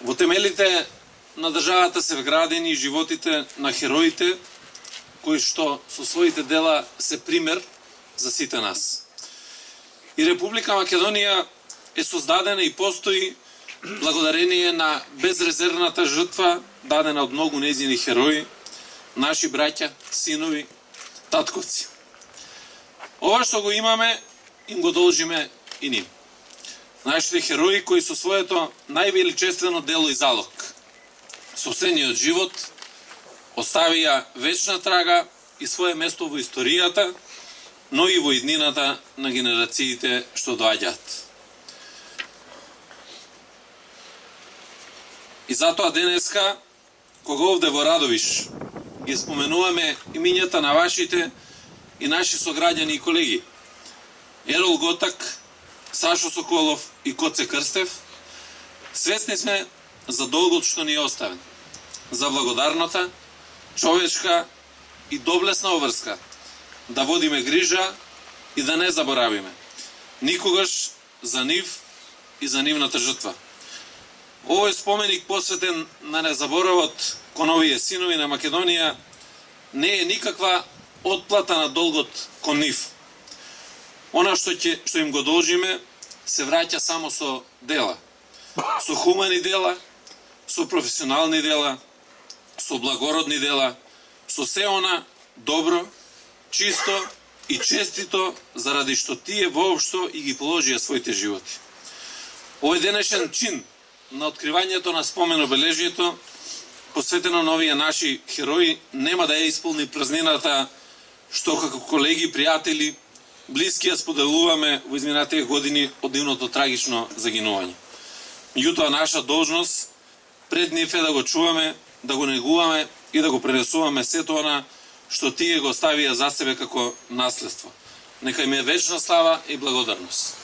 Во темелите на државата се вградени животите на хероите, кои што со своите дела се пример за сите нас. И Република Македонија е создадена и постои благодарение на безрезервната жртва дадена од многу нејзини херои, наши браќа, синови, татковци. Ова што го имаме, им го должиме и ним. Нашите херои кои со своето највеличествено дело и залог, собствениот живот, оставија вечна трага и свое место во историјата, но и во иднината на генерациите што доаѓаат. И затоа денеска, кога овде во Радовиш ги споменуваме имињата на вашите и наши сограѓани и колеги, Ерол Готак, Сашо Соколов и Коце Крстев, свесни сме за долгот што ни е оставен, за благодарната, човечка и доблесна обврска, да водиме грижа и да не заборавиме никогаш за нив и за нивната жртва. Овој споменик посветен на незаборавот кон овие синови на Македонија не е никаква отплата на долгот кон нив. Она што им го должиме се враќа само со дела. Со хумани дела, со професионални дела, со благородни дела, со се она добро, чисто и честито заради што тие воопшто и ги положија своите животи. Овој денешен чин на откривањето на спомен обележието, посветено на овие наши херои, нема да ја исполни празнината што како колеги, пријатели, блиски ја споделуваме во изминатите години од нивното трагично загинување. Меѓутоа, наша должност пред нив е да го чуваме, да го негуваме и да го пренесуваме сето она што тие го оставија за себе како наследство. Нека им е вечна слава и благодарност.